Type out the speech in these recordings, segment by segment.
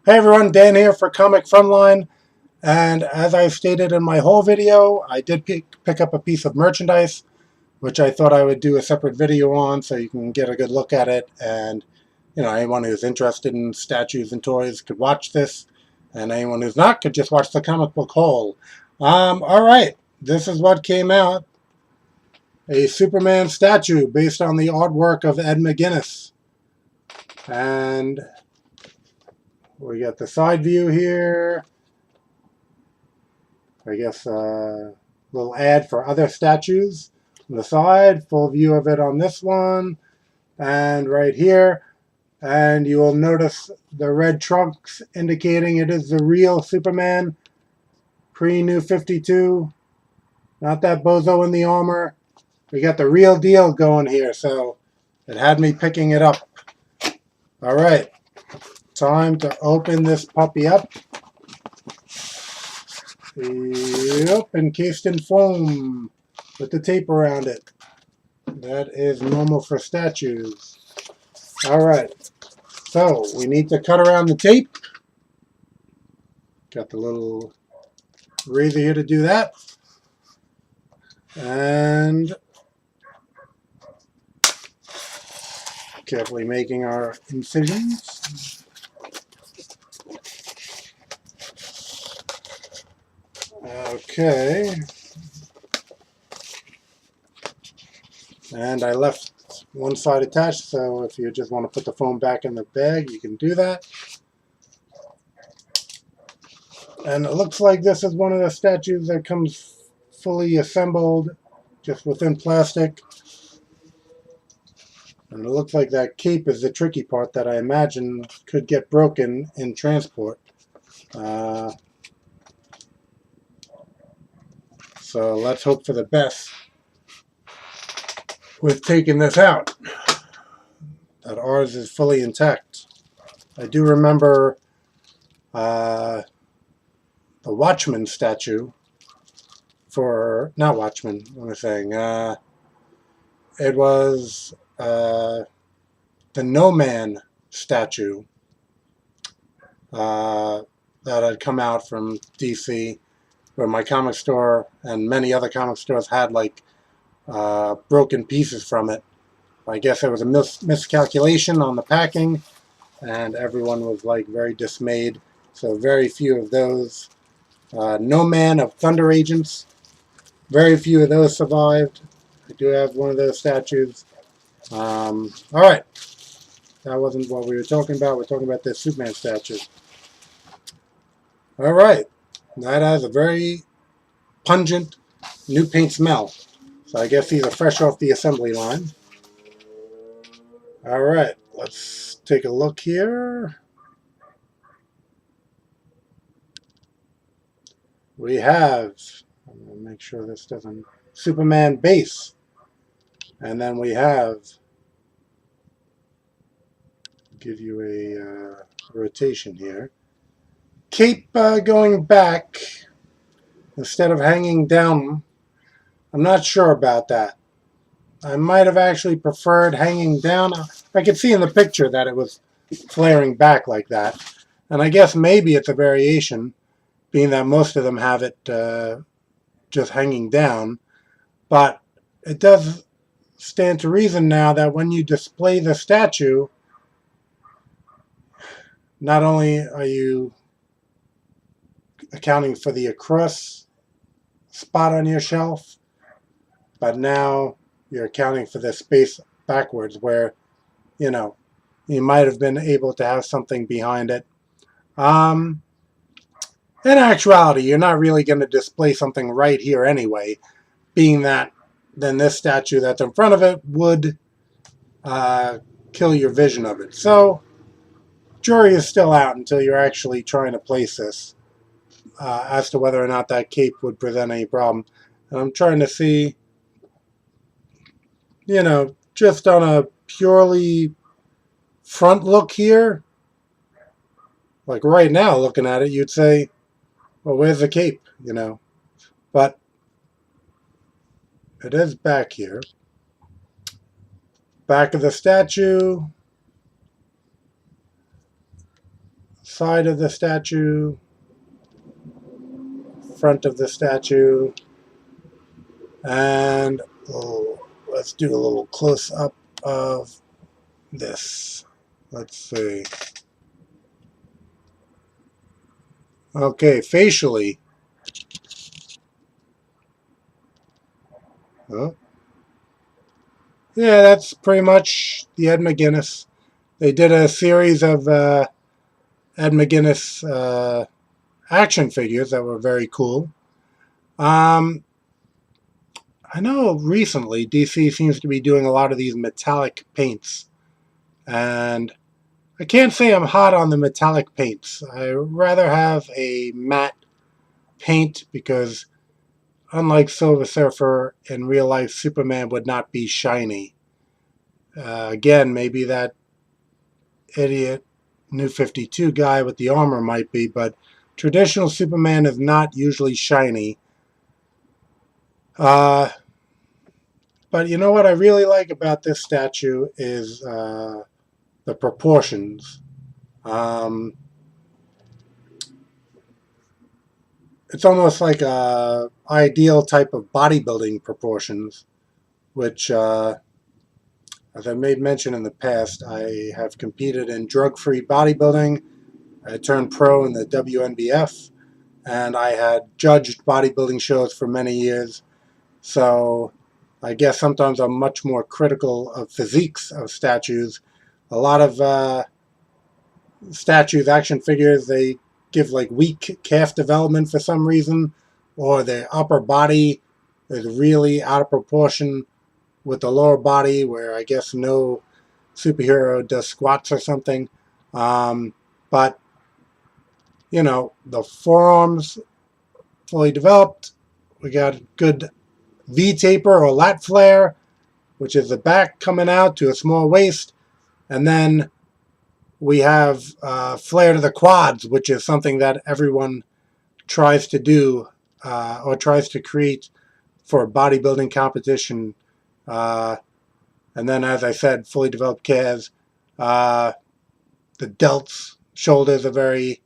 Hey everyone, Dan here for Comic Frontline, and as I stated in my whole video, I did pick up a piece of merchandise, which I thought I would do a separate video on so you can get a good look at it, and anyone who's interested in statues and toys could watch this, and anyone who's not could just watch the comic book haul. Alright, this is what came out. A Superman statue based on the artwork of Ed McGuinness. And we got the side view here. I guess a little ad for other statues on the side. Full view of it on this one. And right here. And you will notice the red trunks indicating it is the real Superman. Pre-New 52. Not that bozo in the armor. We got the real deal going here. So it had me picking it up. Alright. Time to open this puppy up. Yep, encased in foam with the tape around it. That is normal for statues. Alright, so we need to cut around the tape. Got the little razor here to do that. And carefully making our incisions. Okay. And I left one side attached, so if you just want to put the foam back in the bag, you can do that. And it looks like this is one of the statues that comes fully assembled, just within plastic. And it looks like that cape is the tricky part that I imagine could get broken in transport. So let's hope for the best with taking this out, that ours is fully intact. I do remember the Watchman statue for, not Watchman, what am I saying? It was the No Man statue that had come out from DC, where my comic store and many other comic stores had like broken pieces from it. I guess there was a miscalculation on the packing, and everyone was like very dismayed. So very few of those. No Man of Thunder Agents, very few of those survived. I do have one of those statues. Alright, that wasn't what we were talking about. We're talking about this Superman statue. Alright, that has a very pungent new paint smell. So I guess these are fresh off the assembly line. Alright, let's take a look here. We have, I'm going to make sure this doesn't, Superman base. And then we have, give you a rotation here. Cape going back instead of hanging down. I'm not sure about that. I might have actually preferred hanging down. I could see in the picture that it was flaring back like that. And I guess maybe it's a variation, being that most of them have it just hanging down. But it does stand to reason now that when you display the statue, not only are you accounting for the across spot on your shelf, but now you're accounting for the space backwards where, you might have been able to have something behind it. In actuality, you're not really going to display something right here anyway, being that then this statue that's in front of it would kill your vision of it. So, jury is still out until you're actually trying to place this as to whether or not that cape would present any problem. And I'm trying to see, just on a purely front look here, like right now looking at it, you'd say, well, where's the cape, But it is back here. Back of the statue. side of the statue, front of the statue, and let's do a little close up of this. Let's see. Okay, facially. Huh? Yeah, that's pretty much the Ed McGuinness. They did a series of Ed McGuinness action figures that were very cool. Um, I know recently DC seems to be doing a lot of these metallic paints, and I can't say I'm hot on the metallic paints. I rather have a matte paint because, unlike Silver Surfer, in real life, Superman would not be shiny. Again, maybe that idiot New 52 guy with the armor might be, but traditional Superman is not usually shiny. Uh, but you know what I really like about this statue is the proportions. Um, it's almost like a ideal type of bodybuilding proportions, which, as I made mention in the past, I have competed in drug-free bodybuilding. I turned pro in the WNBF, and I had judged bodybuilding shows for many years. So I guess sometimes I'm much more critical of physiques of statues. A lot of statues, action figures, they give like weak calf development for some reason, or their upper body is really out of proportion with the lower body, where I guess no superhero does squats or something. But, you know, the forearms fully developed. We got good V taper or lat flare, which is the back coming out to a small waist. And then we have flare to the quads, which is something that everyone tries to do or tries to create for a bodybuilding competition. And then, as I said, fully developed calves. The delts, shoulders are very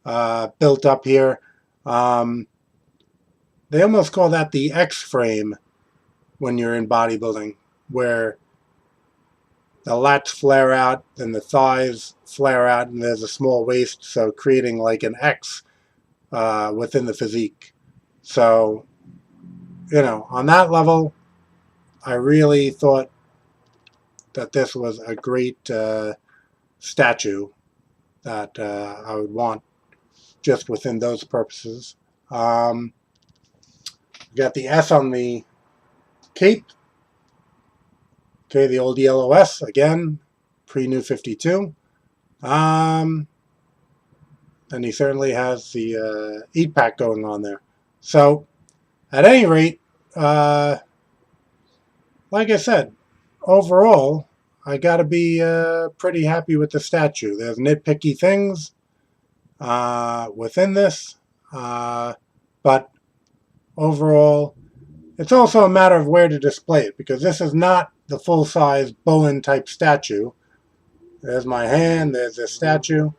built up here. They almost call that the X frame when you're in bodybuilding, where the lats flare out and the thighs flare out, and there's a small waist, so creating like an X within the physique. So, you know, on that level, I really thought that this was a great statue that I would want just within those purposes. We got the S on the cape. Okay, the old yellow S again, pre-New 52. And he certainly has the 8-pack going on there. So, at any rate, like I said, overall, I got to be pretty happy with the statue. There's nitpicky things within this, but overall, it's also a matter of where to display it, because this is not the full-size Bowen type statue. There's my hand, there's this statue.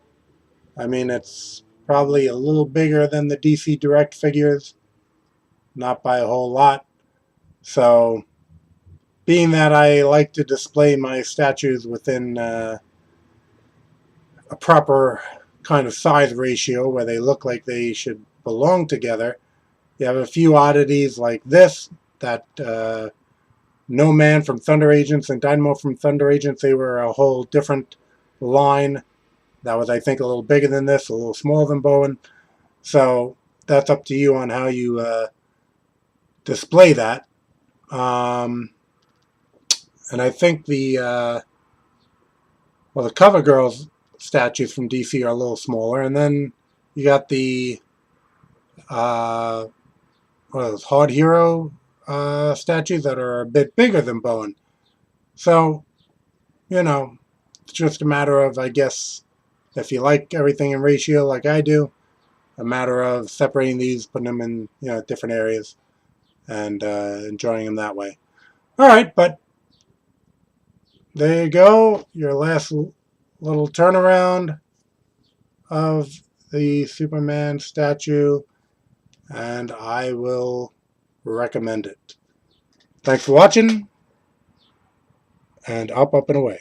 I mean, it's probably a little bigger than the DC Direct figures, not by a whole lot. So, being that I like to display my statues within a proper kind of size ratio where they look like they should belong together, you have a few oddities like this that No Man from Thunder Agents and Dynamo from Thunder Agents, they were a whole different line. That was, I think, a little bigger than this, a little smaller than Bowen. So that's up to you on how you display that. And I think the CoverGirls statues from DC are a little smaller. And then you got the Hard Hero statues that are a bit bigger than Bowen. So, you know, it's just a matter of, I guess, if you like everything in ratio like I do, a matter of separating these, putting them in, you know, different areas, and enjoying them that way. All right, but there you go, your last little turnaround of the Superman statue, and I will recommend it. Thanks for watching, and up, and away.